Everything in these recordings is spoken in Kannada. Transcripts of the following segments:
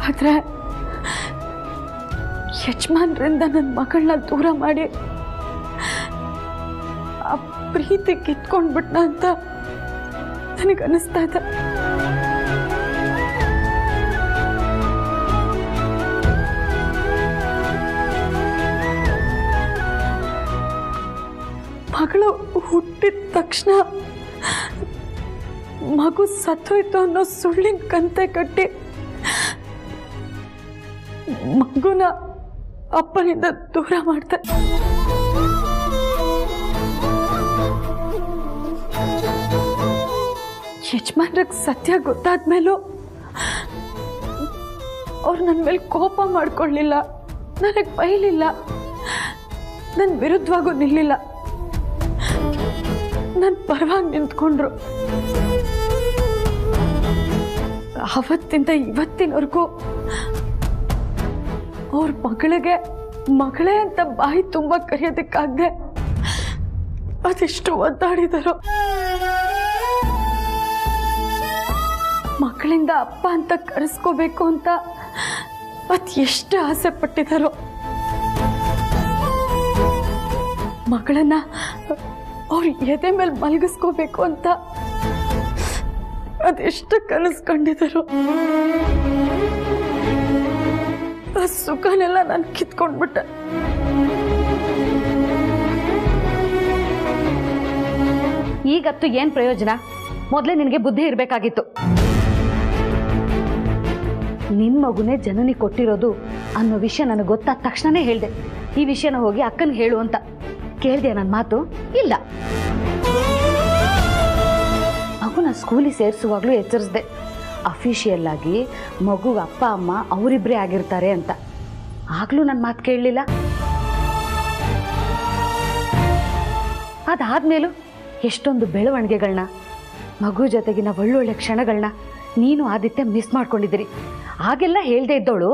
ಆದರೆ ಯಜಮಾನ್ರಿಂದ ನನ್ನ ಮಗಳನ್ನ ದೂರ ಮಾಡಿ ಆ ಪ್ರೀತಿ ಕಿತ್ಕೊಂಡ್ಬಿಟ್ನ ಅಂತ ನನಗನ್ನಿಸ್ತಾ ಇದೆ. ಮಗಳು ಹುಟ್ಟಿದ ತಕ್ಷಣ ಮಗು ಸತ್ತೋಯ್ತು ಅನ್ನೋ ಸುಳ್ಳಿನ ಕಂತೆ ಕಟ್ಟಿ ಮಗುನ ಅಪ್ಪನಿಂದ ದೂರ ಮಾಡ್ದೆ. ಯಜಮಾನ್ರಿಗೆ ಸತ್ಯ ಗೊತ್ತಾದ್ಮೇಲೂ ಅವ್ರು ನನ್ನ ಮೇಲೆ ಕೋಪ ಮಾಡ್ಕೊಳ್ಳಿಲ್ಲ, ನನಗೆ ಬೈಲಿಲ್ಲ, ನನ್ನ ವಿರುದ್ಧವಾಗೂ ನಿಲ್ಲಿಲ್ಲ, ನನ್ನ ಪರವಾಗಿ ನಿಂತ್ಕೊಂಡ್ರು. ಅವತ್ತಿಂದ ಇವತ್ತಿನವರೆಗೂ ಅವ್ರ ಮಗಳಿಗೆ ಮಗಳೇ ಅಂತ ಬಾಯಿ ತುಂಬ ಕರೆಯೋದಕ್ಕಾಗದೆ ಅದೆಷ್ಟು ಒದ್ದಾಡಿದರು. ಮಕ್ಕಳಿಂದ ಅಪ್ಪ ಅಂತ ಕರೆಸ್ಕೋಬೇಕು ಅಂತ ಎಷ್ಟು ಆಸೆ ಪಟ್ಟಿದ್ದಾರೋ. ಮಗಳನ್ನ ಅವ್ರ ಎದೆ ಮೇಲೆ ಮಲಗಿಸ್ಕೋಬೇಕು ಅಂತ ಅದೆಷ್ಟು ಕನಸ್ಕೊಂಡಿದ್ರು. ಆ ಸುಖನೆಲ್ಲ ನಾನು ಕಿತ್ಕೊಂಡ್ಬಿಟ್ಟೆ. ಈಗತ್ತು ಏನ್ ಪ್ರಯೋಜನ? ಮೊದಲೇ ನಿನಗೆ ಬುದ್ಧಿ ಇರಬೇಕಾಗಿತ್ತು. ನಿನ್ ಮಗುನೇ ಜನನಿ ಕೊಟ್ಟಿರೋದು ಅನ್ನೋ ವಿಷಯ ನನಗೆ ಗೊತ್ತಾದ ತಕ್ಷಣನೇ ಹೇಳ್ದೆ, ಈ ವಿಷಯನ ಹೋಗಿ ಅಕ್ಕನಿಗೆ ಹೇಳು ಅಂತ. ಕೇಳ್ದೆ ನನ್ನ ಮಾತು? ಇಲ್ಲ. ಮಗುನ ಸ್ಕೂಲಿಗೆ ಸೇರಿಸುವಾಗ್ಲೂ ಎಚ್ಚರಿಸ್ದೆ, ಅಫಿಷಿಯಲ್ ಆಗಿ ಮಗು ಅಪ್ಪ ಅಮ್ಮ ಅವರಿಬ್ಬರೇ ಆಗಿರ್ತಾರೆ ಅಂತ. ಆಗ್ಲೂ ನನ್ನ ಮಾತು ಕೇಳಲಿಲ್ಲ. ಅದಾದ್ಮೇಲೂ ಎಷ್ಟೊಂದು ಬೆಳವಣಿಗೆಗಳನ್ನ, ಮಗು ಜೊತೆಗಿನ ಒಳ್ಳೊಳ್ಳೆ ಕ್ಷಣಗಳನ್ನ ನೀನು ಆದಿತ್ಯ ಮಿಸ್ ಮಾಡ್ಕೊಂಡಿದ್ದೀರಿ. ಹಾಗೆಲ್ಲ ಹೇಳ್ದೆ ಇದ್ದವಳು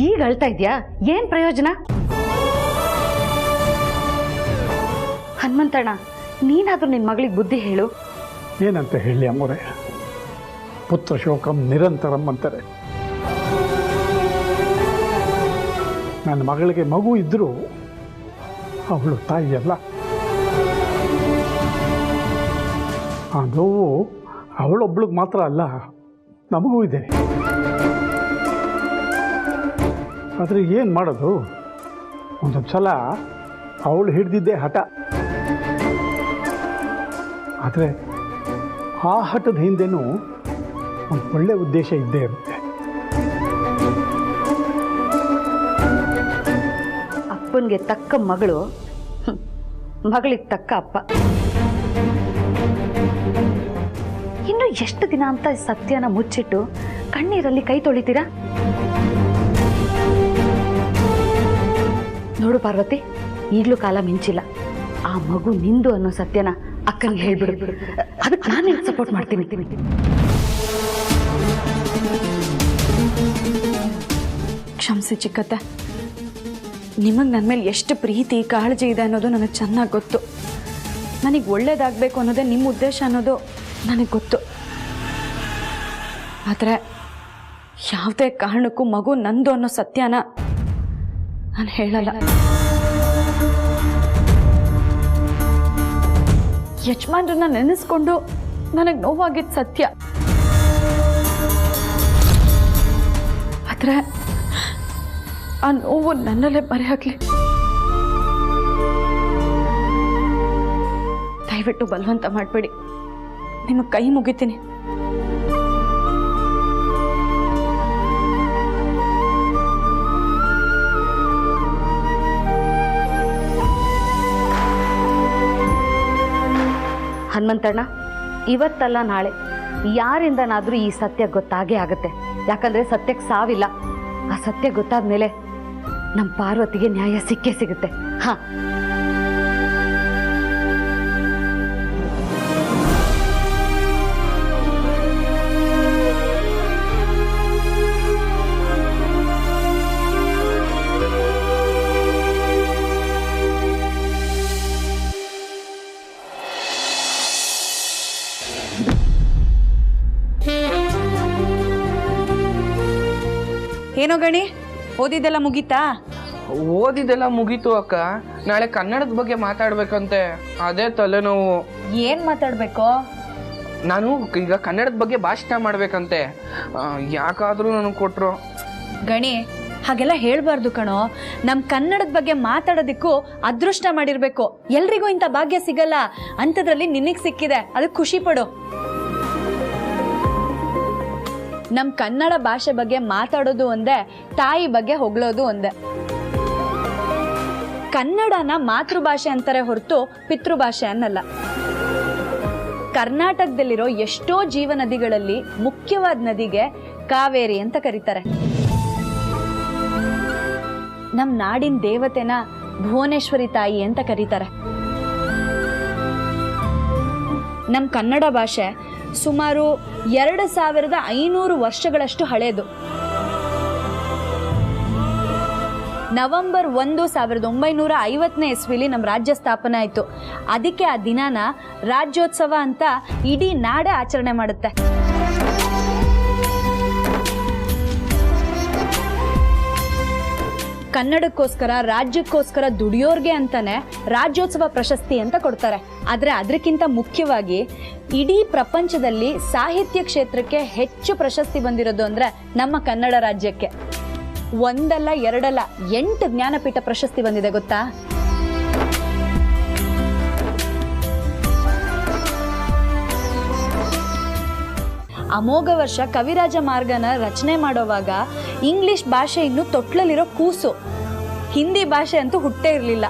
ಈಗ ಅಳ್ತಾ ಇದ್ಯಾ? ಏನ್ ಪ್ರಯೋಜನ? ಹನುಮಂತಣ್ಣ, ನೀನಾದ್ರೂ ನಿನ್ನ ಮಗಳಿಗೆ ಬುದ್ಧಿ ಹೇಳು. ಏನಂತ ಹೇಳಿ ಅಮ್ಮೋರೆ, ಪುತ್ರ ಶೋಕಂ ನಿರಂತರಂ ಅಂತಾರೆ. ನನ್ನ ಮಗಳಿಗೆ ಮಗು ಇದ್ದರೂ ಅವಳು ತಾಯಿಯಲ್ಲ. ಆ ನೋವು ಅವಳೊಬ್ಳಿಗೆ ಮಾತ್ರ ಅಲ್ಲ, ನಮಗೂ ಇದೆ. ಆದರೆ ಏನು ಮಾಡೋದು, ಒಂದೊಂದು ಸಲ ಅವಳು ಹಿಡಿದಿದ್ದೇ ಹಠ. ಆದರೆ ಆ ಹಠದ ಹಿಂದೆನೂ ಒಂದು ಒಳ್ಳೆಯ ಉದ್ದೇಶ ಇದ್ದೇ ಇರುತ್ತೆ. ಅಪ್ಪನಿಗೆ ತಕ್ಕ ಮಗಳು, ಮಗಳಿಗೆ ತಕ್ಕ ಅಪ್ಪ. ಇನ್ನು ಎಷ್ಟು ದಿನ ಅಂತ ಸತ್ಯನ ಮುಚ್ಚಿಟ್ಟು ಕಣ್ಣೀರಲ್ಲಿ ಕೈ ತೊಳಿತೀರಾ? ನೋಡು ಪಾರ್ವತಿ, ಈಗಲೂ ಕಾಲ ಮಿಂಚಿಲ್ಲ. ಆ ಮಗು ನಿಂದು ಅನ್ನೋ ಸತ್ಯನ ಅಕ್ಕನಿಗೆ ಹೇಳ್ಬಿಡು. ಅದಕ್ಕೆ ನಾನು ಸಪೋರ್ಟ್ ಮಾಡ್ತೀನಿ. ಕ್ಷಮಿಸಿ ಚಿಕ್ಕತ್ತೆ, ನಿಮಗೆ ನನ್ನ ಮೇಲೆ ಎಷ್ಟು ಪ್ರೀತಿ ಕಾಳಜಿ ಇದೆ ಅನ್ನೋದು ನನಗೆ ಚೆನ್ನಾಗಿ ಗೊತ್ತು. ನನಗೆ ಒಳ್ಳೇದಾಗಬೇಕು ಅನ್ನೋದೇ ನಿಮ್ಮ ಉದ್ದೇಶ ಅನ್ನೋದು ನನಗೆ ಗೊತ್ತು. ಆದರೆ ಯಾವುದೇ ಕಾರಣಕ್ಕೂ ಮಗು ನಂದು ಅನ್ನೋ ಸತ್ಯನ ನಾನು ಹೇಳಲ್ಲ. ಯಜಮಾನ್ರನ್ನ ನೆನೆಸ್ಕೊಂಡು ನನಗೆ ನೋವಾಗಿದ್ದು ಸತ್ಯ. ಆದರೆ ಆ ನೋವು ನನ್ನಲ್ಲೇ ಬರೆಯಾಗಲಿ. ದಯವಿಟ್ಟು ಬಲವಂತ ಮಾಡಬೇಡಿ, ನಿಮಗೆ ಕೈ ಮುಗಿತೀನಿ. ಹನುಮಂತಣ್ಣ, ಇವತ್ತಲ್ಲ ನಾಳೆ ಯಾರಿಂದನಾದ್ರೂ ಈ ಸತ್ಯ ಗೊತ್ತಾಗೇ ಆಗುತ್ತೆ. ಯಾಕಂದ್ರೆ ಸತ್ಯಕ್ಕೆ ಸಾವಿಲ್ಲ. ಆ ಸತ್ಯ ಗೊತ್ತಾದ್ಮೇಲೆ ನಮ್ಮ ಪಾರ್ವತಿಗೆ ನ್ಯಾಯ ಸಿಕ್ಕೇ ಸಿಗುತ್ತೆ. ಹಾ, ಏನೋ ಗಣಿ, ಓದಿದ್ದೆಲ್ಲ ಮುಗೀತಾ? ಓದಿದೆಲ್ಲ ಮುಗೀತು ಅಕ್ಕ. ನಾಳೆ ಕನ್ನಡದ ಬಗ್ಗೆ ಮಾತಾಡ್ಬೇಕಂತೆ, ಅದೇ ತಲೆನೋವು. ಏನು ಮಾತಾಡಬೇಕು? ನಾನು ಈಗ ಕನ್ನಡದ ಬಗ್ಗೆ ಭಾಷಣ ಮಾಡ್ಬೇಕಂತೆ. ಯಾಕಾದರೂ ನನಗೆ ಕೊಟ್ಟರು. ಗಣಿ, ಹಾಗೆಲ್ಲ ಹೇಳ್ಬಾರ್ದು ಕಣೋ. ನಮ್ಮ ಕನ್ನಡದ ಬಗ್ಗೆ ಮಾತಾಡೋದಕ್ಕೂ ಅದೃಷ್ಟ ಮಾಡಿರ್ಬೇಕು. ಎಲ್ರಿಗೂ ಇಂಥ ಭಾಗ್ಯ ಸಿಗಲ್ಲ, ಅಂಥದ್ರಲ್ಲಿ ನಿನಗೆ ಸಿಕ್ಕಿದೆ, ಅದಕ್ಕೆ ಖುಷಿ ಪಡು. ನಮ್ಮ ಕನ್ನಡ ಭಾಷೆ ಬಗ್ಗೆ ಮಾತಾಡೋದು ಒಂದೇ, ತಾಯಿ ಬಗ್ಗೆ ಹೊಗಳೋದು ಒಂದೇ. ಕನ್ನಡನ ಮಾತೃಭಾಷೆ ಅಂತಾರೆ ಹೊರತು ಪಿತೃಭಾಷೆ ಅನ್ನಲ್ಲ. ಕರ್ನಾಟಕದಲ್ಲಿರೋ ಎಷ್ಟೋ ಜೀವ ನದಿಗಳಲ್ಲಿ ಮುಖ್ಯವಾದ ನದಿಗೆ ಕಾವೇರಿ ಅಂತ ಕರೀತಾರೆ. ನಮ್ಮ ನಾಡಿನ ದೇವತೆನ ಭುವನೇಶ್ವರಿ ತಾಯಿ ಅಂತ ಕರೀತಾರೆ. ನಮ್ಮ ಕನ್ನಡ ಭಾಷೆ ಸುಮಾರು 2500 ವರ್ಷಗಳಷ್ಟು ಹಳೆಯದು. ನವೆಂಬರ್ 1, 1950ನೇ ಇಸ್ವಿಲಿ ನಮ್ಮ ರಾಜ್ಯ ಸ್ಥಾಪನೆ ಆಯಿತು. ಅದಕ್ಕೆ ಆ ದಿನಾನ ರಾಜ್ಯೋತ್ಸವ ಅಂತ ಇಡೀ ನಾಡೇ ಆಚರಣೆ ಮಾಡುತ್ತೆ. ಕನ್ನಡಕ್ಕೋಸ್ಕರ, ರಾಜ್ಯಕ್ಕೋಸ್ಕರ ದುಡಿಯೋರ್ಗೆ ಅಂತಾನೆ ರಾಜ್ಯೋತ್ಸವ ಪ್ರಶಸ್ತಿ ಅಂತ ಕೊಡ್ತಾರೆ. ಆದರೆ ಅದಕ್ಕಿಂತ ಮುಖ್ಯವಾಗಿ ಇಡೀ ಪ್ರಪಂಚದಲ್ಲಿ ಸಾಹಿತ್ಯ ಕ್ಷೇತ್ರಕ್ಕೆ ಹೆಚ್ಚು ಪ್ರಶಸ್ತಿ ಬಂದಿರೋದು ಅಂದರೆ ನಮ್ಮ ಕನ್ನಡ ರಾಜ್ಯಕ್ಕೆ. 1 ಅಲ್ಲ 2 ಅಲ್ಲ 8 ಜ್ಞಾನಪೀಠ ಪ್ರಶಸ್ತಿ ಬಂದಿದೆ ಗೊತ್ತಾ? ಅಮೋಘ ವರ್ಷ ಕವಿರಾಜ ಮಾರ್ಗನ ರಚನೆ ಮಾಡೋವಾಗ ಇಂಗ್ಲಿಷ್ ಭಾಷೆ ಇನ್ನು ತೊಟ್ಲಲ್ಲಿರೋ ಕೂಸು, ಹಿಂದಿ ಭಾಷೆ ಅಂತೂ ಹುಟ್ಟೇ ಇರಲಿಲ್ಲ.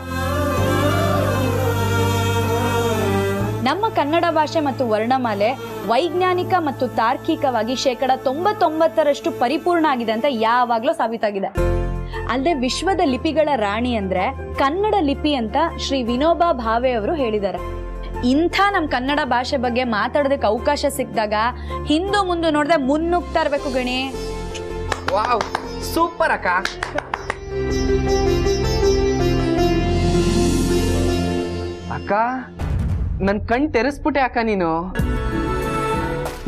ನಮ್ಮ ಕನ್ನಡ ಭಾಷೆ ಮತ್ತು ವರ್ಣಮಾಲೆ ವೈಜ್ಞಾನಿಕ ಮತ್ತು ತಾರ್ಕಿಕವಾಗಿ 99% ಪರಿಪೂರ್ಣ ಆಗಿದೆ ಅಂತ ಯಾವಾಗಲೂ ಸಾಬೀತಾಗಿದೆ. ಅಲ್ಲದೆ ವಿಶ್ವದ ಲಿಪಿಗಳ ರಾಣಿ ಅಂದ್ರೆ ಕನ್ನಡ ಲಿಪಿ ಅಂತ ಶ್ರೀ ವಿನೋಬಾ ಭಾವೆ ಅವರು ಹೇಳಿದ್ದಾರೆ. ಇಂಥ ನಮ್ಮ ಕನ್ನಡ ಭಾಷೆ ಬಗ್ಗೆ ಮಾತಾಡೋದಕ್ಕೆ ಅವಕಾಶ ಸಿಕ್ಕಿದಾಗ ಹಿಂದೂ ಮುಂದೆ ನೋಡಿದ್ರೆ ಮುನ್ನುಗ್ತಾ ಇರಬೇಕು ಗಣಿ. ವಾವ್, ಸೂಪರ್ ಅಕ್ಕ. ಅಕ್ಕ, ನನ್ ಕಣ್ ತೆರೆಸ್ಬಿಟ್ಟೆ ಅಕ್ಕ ನೀನು.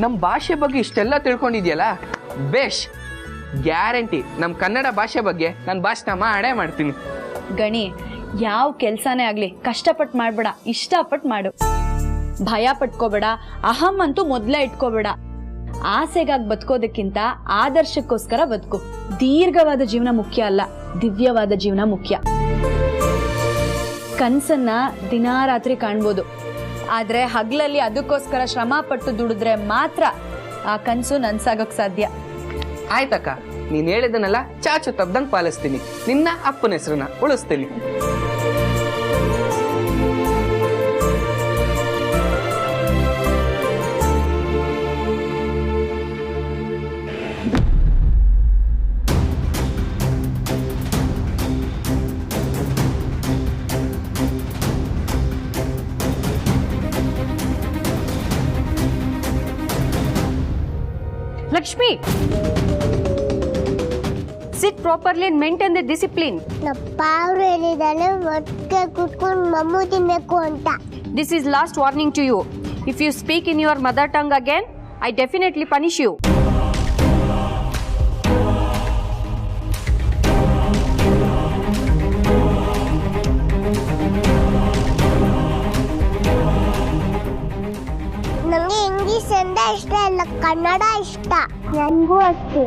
ನಮ್ಮ ಭಾಷೆ ಬಗ್ಗೆ ಇಷ್ಟೆಲ್ಲ ತಿಳ್ಕೊಂಡಿದ್ಯಲ್ಲ, ಬೇಷ್. ಗ್ಯಾರಂಟಿ ನಮ್ಮ ಕನ್ನಡ ಭಾಷೆ ಬಗ್ಗೆ ನಾನು ಭಾಷಣ ಮಾಡೇ ಮಾಡ್ತೀನಿ. ಗಣಿ, ಯಾವ ಕೆಲಸನೇ ಆಗಲಿ ಕಷ್ಟಪಟ್ಟು ಮಾಡಬೇಡ, ಇಷ್ಟಪಟ್ಟು ಮಾಡು. ಭಯ ಪಟ್ಕೋಬೇಡ, ಅಹಂ ಅಂತೂ ಮೊದಲೇ ಇಟ್ಕೋಬೇಡ. ಆಸೆಗಾಗಿ ಬದುಕೋದಕ್ಕಿಂತ ಆದರ್ಶಕ್ಕೋಸ್ಕರ ಬದುಕು. ದೀರ್ಘವಾದ ಜೀವನ ಮುಖ್ಯ ಅಲ್ಲ, ದಿವ್ಯವಾದ ಜೀವನ ಮುಖ್ಯ. ಕನಸನ್ನ ದಿನಾ ರಾತ್ರಿ ಕಾಣ್ಬೋದು, ಆದರೆ ಹಗಲಲ್ಲಿ ಅದಕ್ಕೋಸ್ಕರ ಶ್ರಮ ಪಟ್ಟು ದುಡಿದ್ರೆ ಮಾತ್ರ ಆ ಕನಸು ನನ್ಸಾಗೋಕ್ ಸಾಧ್ಯ. ಆಯ್ತಕ್ಕ, ನೀನ್ ಹೇಳಿದನ್ನೆಲ್ಲ ಚಾಚು ತಪ್ಪದಂಗೆ ಪಾಲಿಸ್ತೀನಿ. ನಿನ್ನ ಅಪ್ಪನ ಹೆಸರನ್ನ ಉಳಿಸ್ತೀನಿ. Lakshmi, sit properly and maintain the discipline. ನಪ್ಪ ಅವರು ಹೇಳಿದಾನೆ ಒಟ್ಟಿಗೆ ಕೂತ್ಕೊಂಡು ಮಮ್ಮು ತಿನ್ಬೇಕು ಅಂತ. This is last warning to you. If you speak in your mother tongue again, I definitely punish you. ನಮಗೆ ಇಂಗ್ಲಿಷ್ ಅಂದ್ರೆ ಇಷ್ಟ ಇಲ್ಲ, ಕನ್ನಡ ಇಷ್ಟ. ನನಗೂ ಅಷ್ಟೇ.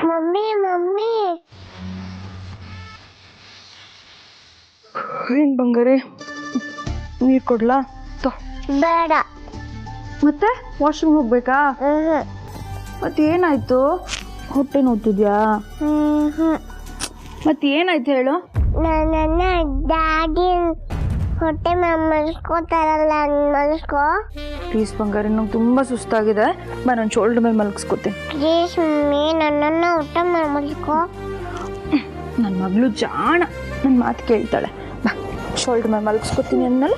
ಮಮ್ಮಿ ಮಮ್ಮಿ, ಏನ್ ಬಂಗಾರಿ, ನೀರು ಕೊಡ್ಲಾ? ಬೇಡ. ಮತ್ತೆ ವಾಶ್ರೂಮ್ ಹೋಗ್ಬೇಕಾ? ಮತ್ತೇನಾಯ್ತು? ಹೊಟ್ಟೆ ನೋಡ್ತಿದ್ಯಾ? ಮತ್ತೇನಾಯ್ತು ಹೇಳು? ನನ್ನ ಡ್ಯಾಡಿ ಹೊಟ್ಟೆ ಮಲ್ಸ್ಕೋತಾರಲ್ಲ, ಮಲ್ಸ್ಕೋ ಪ್ಲೀಸ್ ಬಂಗಾರಿ, ನಂಗೆ ತುಂಬ ಸುಸ್ತಾಗಿದೆ. ಬಾ, ನಾನು ಶೋಲ್ಡರ್ ಮೇಲೆ ಮಲಗಿಸ್ಕೊತೀನಿ. ಪ್ಲೀಸ್ ಮಮ್ಮಿ, ನನ್ನನ್ನು ಊಟ ಮಲ್ಸ್ಕೋ. ನನ್ನ ಮಗಳು ಜಾಣ, ನನ್ನ ಮಾತು ಕೇಳ್ತಾಳೆ. ಬಾ, ಶೋಲ್ಡರ್ ಮೇಲೆ ಮಲಗಿಸ್ಕೊತೀನಿ ಅನ್ನಲ್ಲ.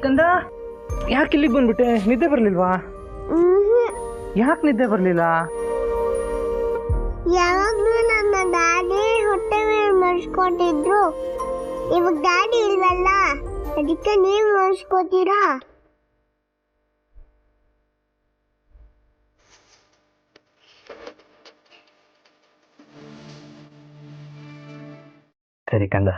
ಕಂದ ಯಾಕೆ ಇಲ್ಲಿಗೆ ಬಂದ್ಬಿಟ್ಟೆ? ನಿದ್ದೆ ಬರ್ಲಿಲ್ವಾ? ಯಾಕೆ ನಿದ್ದೆ ಬರ್ಲಿಲ್ಲ? ಯಾವಾಗ್ಲೂ ನನ್ನ ಡ್ಯಾಡಿ ಹೊಟ್ಟೆ ಮೇಲೆ ಮರ್ಸ್ಕೊತಿದ್ರು, ಇವಾಗ ಡ್ಯಾಡಿ ಇಲ್ವಲ್ಲ, ಅದಕ್ಕೆ ನೀವು ಮರ್ಸ್ಕೊತೀರಾ? ಸರಿ ಕಂದ.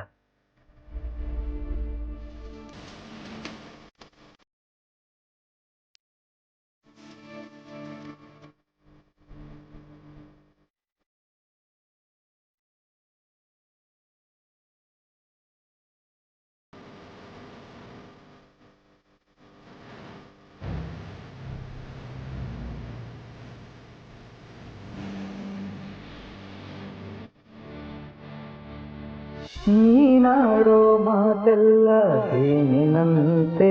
ನೀನಾಡೋ ಮಾತೆಲ್ಲ ಏನಿನಂತೆ,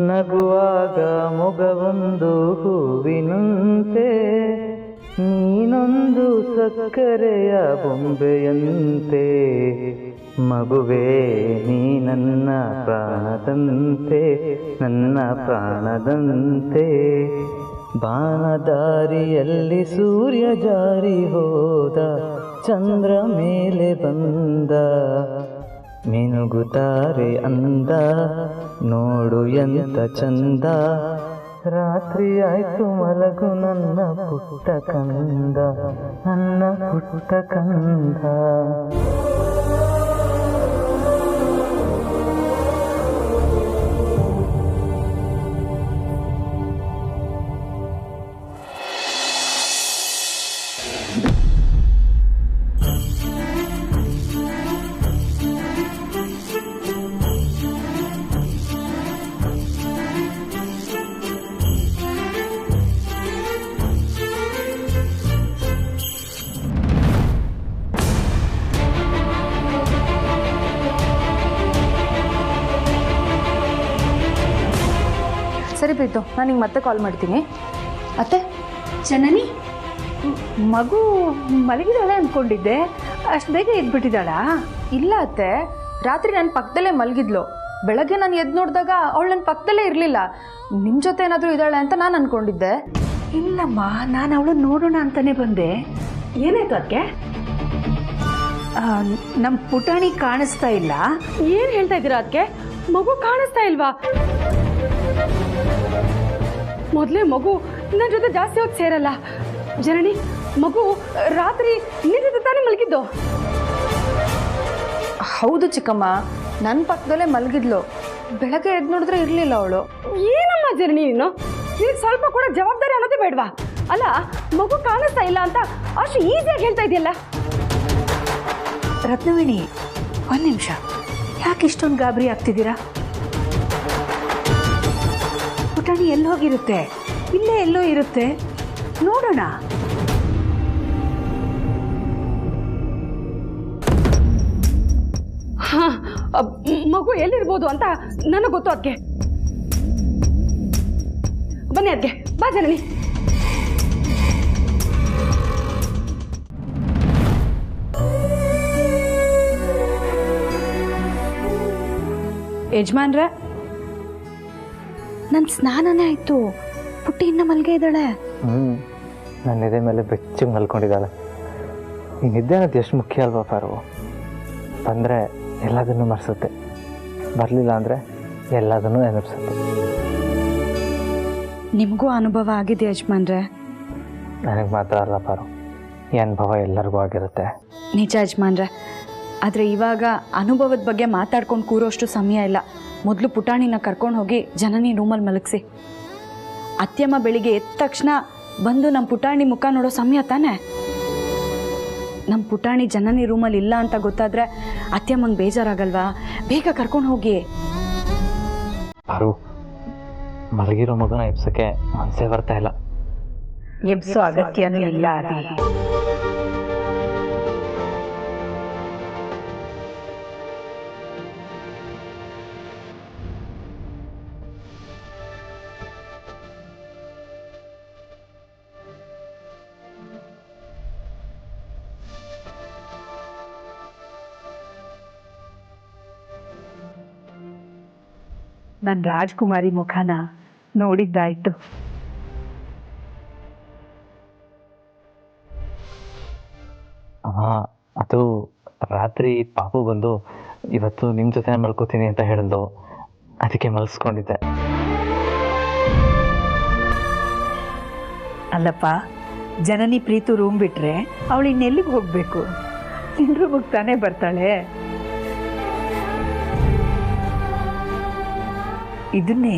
ನಗುವಾಗ ಮೊಗವೊಂದು ಹೂವಿನಂತೆ, ನೀನೊಂದು ಸಕ್ಕರೆಯ ಬೊಂಬೆಯಂತೆ, ಮಗುವೇ ನೀ ನನ್ನ ಪ್ರಾಣದಂತೆ, ನನ್ನ ಪ್ರಾಣದಂತೆ. ಬಾನದಾರಿಯಲ್ಲಿ ಸೂರ್ಯ ಜಾರಿ ಹೋದ, ಚಂದ್ರ ಮೇಲೆ ಬಂದ, ಮಿನುಗುತ್ತಾರೆ ಅಂದ, ನೋಡು ಎಂತ ಚಂದ. ರಾತ್ರಿ ಆಯ್ತು ಮಲಗು ನನ್ನ ಪುಟ್ಟ ಕಂದ, ನನ್ನ ಪುಟ್ಟ ಕಂದ. ಸರಿ ಪ್ರೀತು, ನಾನು ನಿಂಗೆ ಮತ್ತೆ ಕಾಲ್ ಮಾಡ್ತೀನಿ. ಅತ್ತೆ, ಜನನಿ ಮಗು ಮಲಗಿದಾಳೆ ಅಂದ್ಕೊಂಡಿದ್ದೆ, ಅಷ್ಟು ಬೇಗ ಎದ್ಬಿಟ್ಟಿದ್ದಾಳಾ? ಇಲ್ಲ ಅತ್ತೆ, ರಾತ್ರಿ ನನ್ನ ಪಕ್ಕದಲ್ಲೇ ಮಲಗಿದ್ಲು. ಬೆಳಗ್ಗೆ ನಾನು ಎದ್ದು ನೋಡಿದಾಗ ಅವಳು ನನ್ನ ಪಕ್ಕದಲ್ಲೇ ಇರಲಿಲ್ಲ. ನಿಮ್ಮ ಜೊತೆ ಏನಾದರೂ ಇದ್ದಾಳೆ ಅಂತ ನಾನು ಅಂದ್ಕೊಂಡಿದ್ದೆ. ಇಲ್ಲಮ್ಮ, ನಾನು ಅವಳು ನೋಡೋಣ ಅಂತಾನೆ ಬಂದೆ. ಏನಾಯ್ತು ಅದಕ್ಕೆ? ನಮ್ಮ ಪುಟಾಣಿ ಕಾಣಿಸ್ತಾ ಇಲ್ಲ. ಏನು ಹೇಳ್ತಾ ಇದ್ದೀರಾ ಅದಕ್ಕೆ? ಮಗು ಕಾಣಿಸ್ತಾ ಇಲ್ವಾ? ಮೊದಲೇ ಮಗು ನನ್ನ ಜೊತೆ ಜಾಸ್ತಿ ಹೊತ್ತು ಸೇರಲ್ಲ. ಜನನಿ, ಮಗು ರಾತ್ರಿ ನಿನ್ನ ಜೊತೆ ತಾನೇ ಮಲಗಿದ್ದು? ಹೌದು ಚಿಕ್ಕಮ್ಮ, ನನ್ನ ಪಕ್ಕದಲ್ಲೇ ಮಲಗಿದ್ಲು. ಬೆಳಗ್ಗೆ ಎದ್ದು ನೋಡಿದ್ರೆ ಇರಲಿಲ್ಲ ಅವಳು. ಏನಮ್ಮ ಜನನಿ ನೀನು? ನಿನಗೆ ಸ್ವಲ್ಪ ಕೂಡ ಜವಾಬ್ದಾರಿ ಅನ್ನೋದೇ ಬೇಡವಾ? ಅಲ್ಲ, ಮಗು ಕಾಣಿಸ್ತಾ ಇಲ್ಲ ಅಂತ ಅಷ್ಟು ಈಸಿಯಾಗಿ ಹೇಳ್ತಾ ಇದೆಯಲ್ಲ. ರತ್ನವೇಣಿ, ಒಂದು ನಿಮಿಷ, ಯಾಕೆ ಇಷ್ಟೊಂದು ಗಾಬರಿ ಆಗ್ತಿದ್ದೀರಾ? ಪುಟಾಣಿ ಎಲ್ಲಿ ಹೋಗಿರುತ್ತೆ? ಇಲ್ಲೇ ಎಲ್ಲೋ ಇರುತ್ತೆ, ನೋಡೋಣ. ಹಾಂ, ಮಗು ಎಲ್ಲಿರ್ಬೋದು ಅಂತ ನನಗೆ ಗೊತ್ತು. ಅದಕ್ಕೆ ಬನ್ನಿ, ಅದಕ್ಕೆ ಬಾ ಜನನಿ. ಯಜಮಾನ್ರೆ, ನನ್ನ ಸ್ನಾನನೇ ಆಯಿತು. ಪುಟ್ಟಿ ಇನ್ನ ಮಲ್ಗೆ ಇದ್ದಾಳೆ. ನನ್ನ ಎದೆ ಮೇಲೆ ಬೆಚ್ಚಗೆ ಮಲ್ಕೊಂಡಿದ್ದಾಳೆ. ಈ ನಿದ್ದೆ ಅನ್ನೋದು ಎಷ್ಟು ಮುಖ್ಯ ಅಲ್ವಾ ಪಾರು? ಬಂದರೆ ಎಲ್ಲದನ್ನೂ ಮರೆಸುತ್ತೆ, ಬರಲಿಲ್ಲ ಅಂದರೆ ಎಲ್ಲದನ್ನೂ ನೆನಪಿಸುತ್ತೆ. ನಿಮಗೂ ಅನುಭವ ಆಗಿದೆ ಯಜಮಾನ್ರೆ? ನನಗೆ ಮಾತ್ರ ಅಲ್ಲ ಪಾರು, ಈ ಅನುಭವ ಎಲ್ಲರಿಗೂ ಆಗಿರುತ್ತೆ. ನಿಜ ಯಜಮಾನ್ರೆ, ಆದರೆ ಇವಾಗ ಅನುಭವದ ಬಗ್ಗೆ ಮಾತಾಡ್ಕೊಂಡು ಕೂರೋಷ್ಟು ಸಮಯ ಇಲ್ಲ. ಮೊದಲು ಪುಟಾಣಿನ ಕರ್ಕೊಂಡು ಹೋಗಿ ಜನನಿ ರೂಮಲ್ಲಿ ಮಲಗಿಸಿ. ಅತ್ಯಮ್ಮ ಬೆಳಿಗ್ಗೆ ಎದ್ದ ತಕ್ಷಣ ಬಂದು ನಮ್ಮ ಪುಟಾಣಿ ಮುಖ ನೋಡೋ ಸಮಯ ತಾನೇ. ನಮ್ಮ ಪುಟಾಣಿ ಜನನಿ ರೂಮಲ್ಲಿ ಇಲ್ಲ ಅಂತ ಗೊತ್ತಾದರೆ ಅತ್ಯಮ್ಮಂಗೆ ಬೇಜಾರಾಗಲ್ವಾ? ಬೇಗ ಕರ್ಕೊಂಡು ಹೋಗಿ. ಪಾರು, ಮಲಗಿರೋ ಮಗುನ ಎಬ್ಸೋಕ್ಕೆ ಮನಸ್ಸೇ ಬರ್ತಾ ಇಲ್ಲ. ಎಬ್ಸೋ ಅಗತ್ಯನೂ ಇಲ್ಲ. ಅದೇ ನನ್ನ ರಾಜ್ಕುಮಾರಿ ಮುಖನ ನೋಡಿದ್ದಾಯ್ತು. ಅದು ರಾತ್ರಿ ಪಾಪು ಬಂದು ಇವತ್ತು ನಿಮ್ಮ ಜೊತೆ ಮಲ್ಕೋತೀನಿ ಅಂತ ಹೇಳಿದ್ಲು, ಅದಕ್ಕೆ ಮಲಗಿಸ್ಕೊಂಡಿದ್ದೆ. ಅಲ್ಲಪ್ಪ, ಜನನಿ ಪ್ರೀತು ರೂಮ್ ಬಿಟ್ರೆ ಅವಳು ಇನ್ನೆಲ್ಲಿಗೆ ಹೋಗ್ಬೇಕು? ನಿನ್ನ ರೂಮಿಗೆ ತಾನೇ ಬರ್ತಾಳೆ. ಇದನ್ನೇ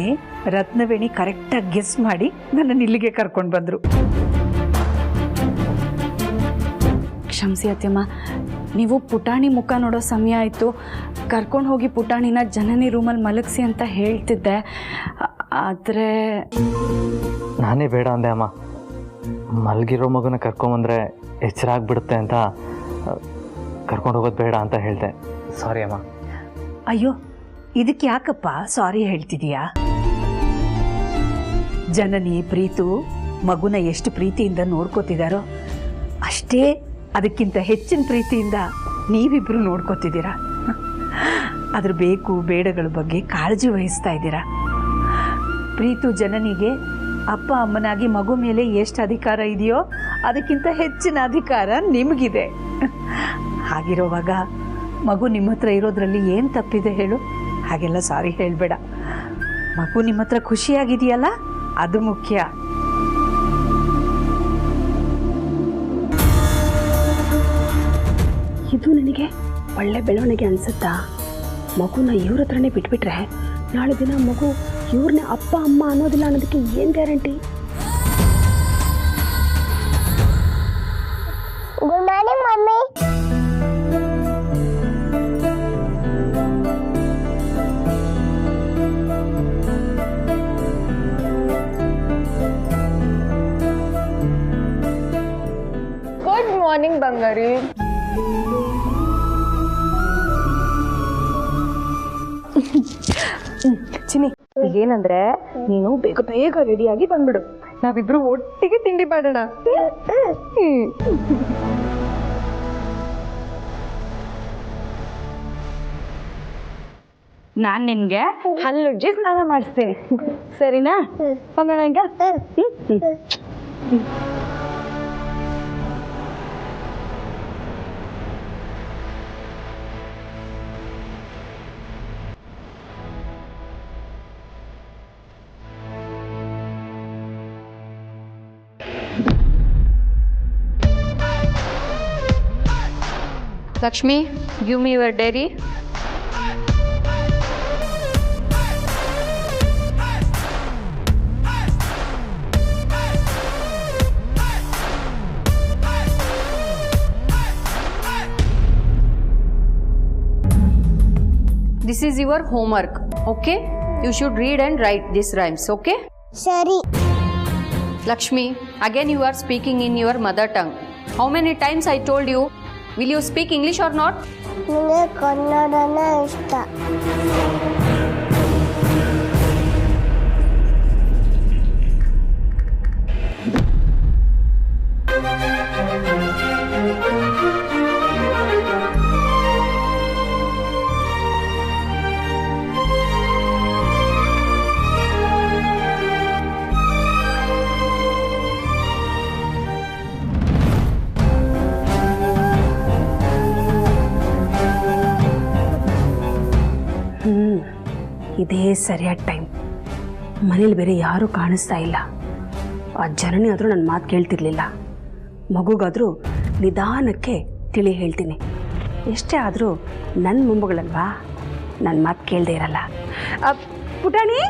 ರತ್ನವೇಣಿ ಕರೆಕ್ಟಾಗಿ ಗೆಸ್ ಮಾಡಿ ನನ್ನನ್ನು ಇಲ್ಲಿಗೆ ಕರ್ಕೊಂಡು ಬಂದರು. ಕ್ಷಮಿಸಿ ಅತ್ಯಮ್ಮ, ನೀವು ಪುಟಾಣಿ ಮುಖ ನೋಡೋ ಸಮಯ ಆಯಿತು, ಕರ್ಕೊಂಡು ಹೋಗಿ ಪುಟಾಣಿನ ಜನನಿ ರೂಮಲ್ಲಿ ಮಲಗಿಸಿ ಅಂತ ಹೇಳ್ತಿದ್ದೆ. ಆದರೆ ನಾನೇ ಬೇಡ ಅಂದೆ ಅಮ್ಮ. ಮಲಗಿರೋ ಮಗುನ ಕರ್ಕೊಂಬಂದ್ರೆ ಎಚ್ಚರ ಆಗಿಬಿಡುತ್ತೆ ಅಂತ ಕರ್ಕೊಂಡು ಹೋಗೋದು ಬೇಡ ಅಂತ ಹೇಳಿದೆ. ಸಾರಿ ಅಮ್ಮ. ಅಯ್ಯೋ, ಇದಕ್ಕೆ ಯಾಕಪ್ಪ ಸಾರಿ ಹೇಳ್ತಿದೀಯಾ? ಜನನಿ ಪ್ರೀತು ಮಗುನ ಎಷ್ಟು ಪ್ರೀತಿಯಿಂದ ನೋಡ್ಕೋತಿದಾರೋ ಅಷ್ಟೇ ಅದಕ್ಕಿಂತ ಹೆಚ್ಚಿನ ಪ್ರೀತಿಯಿಂದ ನೀವಿಬ್ರು ನೋಡ್ಕೋತಿದ್ದೀರಾ. ಅದ್ರ ಬೇಕು ಬೇಡಗಳ ಬಗ್ಗೆ ಕಾಳಜಿ ವಹಿಸ್ತಾ ಇದ್ದೀರಾ. ಪ್ರೀತು ಜನನಿಗೆ ಅಪ್ಪ ಅಮ್ಮನಾಗಿ ಮಗು ಮೇಲೆ ಎಷ್ಟು ಅಧಿಕಾರ ಇದೆಯೋ ಅದಕ್ಕಿಂತ ಹೆಚ್ಚಿನ ಅಧಿಕಾರ ನಿಮಗಿದೆ. ಹಾಗಿರೋವಾಗ ಮಗು ನಿಮ್ಮ ಹತ್ರ ಇರೋದ್ರಲ್ಲಿ ಏನು ತಪ್ಪಿದೆ ಹೇಳು? ಹಾಗೆಲ್ಲ ಸಾರಿ ಹೇಳಬೇಡ. ಮಗು ನಿಮ್ಮ ಹತ್ರ ಖುಷಿಯಾಗಿದೆಯಲ್ಲ, ಅದು ಮುಖ್ಯ. ಇದು ನನಗೆ ಒಳ್ಳೆ ಬೆಳವಣಿಗೆ ಅನಿಸುತ್ತಾ? ಮಗುನ ಇವ್ರ ಹತ್ರನೇ ಬಿಟ್ಬಿಟ್ರೆ ನಾಳೆ ದಿನ ಮಗು ಇವ್ರನ್ನೇ ಅಪ್ಪ ಅಮ್ಮ ಅನ್ನೋದಿಲ್ಲ ಅನ್ನೋದಕ್ಕೆ ಏನು guarantee? Good morning mummy. Good morning ಬಂಗಾರಿ. ಚಿನ್ನಿ, ಏನಂದ್ರೆ ನೀನು ಬೇಗ ಬೇಗ ರೆಡಿಯಾಗಿ ಬಂದ್ಬಿಡು, ನಾವಿಬ್ರು ಒಟ್ಟಿಗೆ ತಿಂಡಿ ಮಾಡೋಣ. ನಾನು ನಿನಗೆ ಹಲ್ಲುಜ್ಜಿ ಸ್ನಾನ ಮಾಡಿಸ್ತೀನಿ, ಸರಿನಾ? ಹೋಗೋಣ ಈಗ. Lakshmi, give me your dairy. This is your homework, okay? You should read and write these rhymes, okay? ಸರಿ. Lakshmi, again you are speaking in your mother tongue. How many times I told you? Will you speak English or not? ನನಗೆ ಕನ್ನಡನೇ ಇಷ್ಟ. ಇದೇ ಸರಿಯಾದ ಟೈಮ್. ಮನೇಲಿ ಬೇರೆ ಯಾರೂ ಕಾಣಿಸ್ತಾ ಇಲ್ಲ. ಆ ಜನನಿ ಆದರೂ ನನ್ನ ಮಾತು ಕೇಳ್ತಿರ್ಲಿಲ್ಲ. ಮಗುಗಾದರೂ ನಿಧಾನಕ್ಕೆ ತಿಳಿ ಹೇಳ್ತೀನಿ. ಎಷ್ಟೇ ಆದರೂ ನನ್ನ ಮೊಮ್ಮಗಳಲ್ವಾ, ನನ್ನ ಮಾತು ಕೇಳದೇ ಇರಲ್ಲ. ಪುಟಾಣಿ,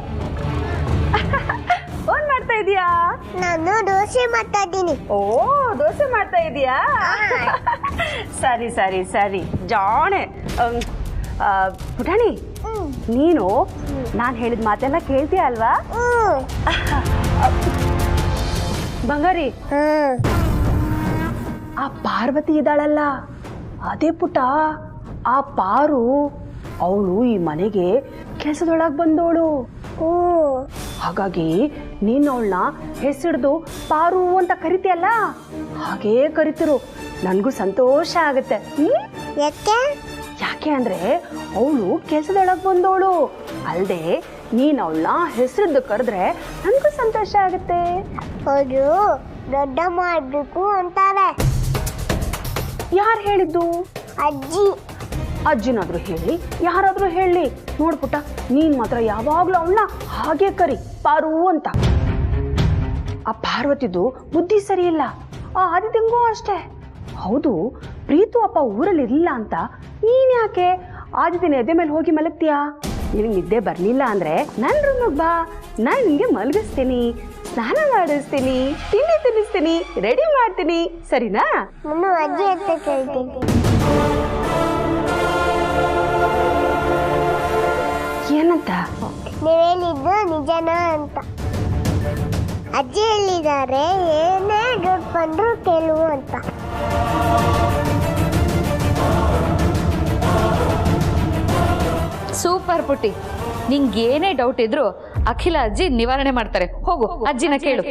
ಏನು ಮಾಡ್ತಾ ಇದೀಯಾ? ನಾನು ದೋಸೆ ಮಾಡ್ತಾ ಇದ್ದೀನಿ. ಓ, ದೋಸೆ ಮಾಡ್ತಾ ಇದೀಯಾ? ಸರಿ ಸರಿ ಸರಿ, ಜಾಣೆ. ಪುಟಾಣಿ, ನೀನು ನಾನು ಹೇಳಿದ ಮಾತೆಲ್ಲ ಕೇಳ್ತೀಯ ಅಲ್ವಾ? ಬಂಗಾರಿ, ಆ ಪಾರ್ವತಿ ಇದ್ದಾಳಲ್ಲ, ಅದೇ ಪುಟ, ಆ ಪಾರು, ಅವಳು ಈ ಮನೆಗೆ ಕೆಲಸದೊಳಗೆ ಬಂದವಳು. ಹಾಗಾಗಿ ನೀನು ಅವಳನ್ನ ಹೆಸರಿದು ಪಾರು ಅಂತ ಕರಿತೀಯಲ್ಲ, ಹಾಗೇ ಕರಿತಿರು. ನನಗೂ ಸಂತೋಷ ಆಗುತ್ತೆ. ಯಾಕೆ? ಯಾಕೆ ಅಂದ್ರೆ ಅವಳು ಕೆಲಸದೊಳಗೆ ಬಂದವಳು ಅಲ್ಲದೆ ನೀನು ಅವಳನ್ನ ಹೆಸರಿದ್ದು ಕರೆದ್ರೆ ನನಗೂ ಸಂತೋಷ ಆಗುತ್ತೆ. ಅವರು ದೊಡ್ಡ ಮಾಡಬೇಕು ಅಂತಾರೆ. ಯಾರು ಹೇಳಿದ್ದು? ಅಜ್ಜಿ. ಅಜ್ಜಿನಾದ್ರೂ ಹೇಳಿ, ಯಾರಾದ್ರೂ ಹೇಳಿ. ನೋಡ್ಪುಟ್ಟ, ನೀನ್ ಮಾತ್ರ ಯಾವಾಗ್ಲೂ ಅವಳನ್ನ ಹಾಗೆ ಕರಿ, ಪಾರು ಅಂತ. ಆ ಪಾರ್ವತಿದು ಬುದ್ಧಿ ಸರಿ ಇಲ್ಲ, ಆ ಆದಿತ್ಯಂಗೂ ಅಷ್ಟೇ. ಹೌದು, ಪ್ರೀತು ಅಪ್ಪ ಊರಲ್ಲಿ ಇರಲಿಲ್ಲ ಅಂತ ನೀನ್ ಯಾಕೆ ಆದಿತ್ಯನ ಎದೆ ಮೇಲೆ ಹೋಗಿ ಮಲಗ್ತೀಯಾ? ನಿನಗೆ ನಿದ್ದೆ ಬರಲಿಲ್ಲ ಅಂದ್ರೆ ನನ್ನ ರೂಮಿಗೆ ಬಾ, ನಾನು ನಿನಗೆ ಮಲಗಿಸ್ತೀನಿ, ಸ್ನಾನ ಮಾಡಿಸ್ತೀನಿ, ತಿಂಡಿ ತಿನ್ನಿಸ್ತೀನಿ, ರೆಡಿ ಮಾಡ್ತೀನಿ, ಸರಿನಾ? ನಾನು ಅಜ್ಜಿ ಅಂತ ಕೇಳ್ತೀನಿ. ಏನಂತ? ನೀವೇನಿದ್ದು ನಿಜನಾ ಅಂತ. ಅಜ್ಜಿ ಹೇಳಿದ್ದಾರೆ, ಏನೇ ಡೌಟ್ ಬಂದ್ರು ಕೇಳು ಅಂತ. ಸೂಪರ್ ಪುಟ್ಟಿ, ನಿಂಗೆ ಏನೇ ಡೌಟ್ ಇದ್ರು ಅಖಿಲ ಅಜ್ಜಿ ನಿವಾರಣೆ ಮಾಡ್ತಾರೆ. ಹೋಗು, ಅಜ್ಜಿನ ಕೇಳು.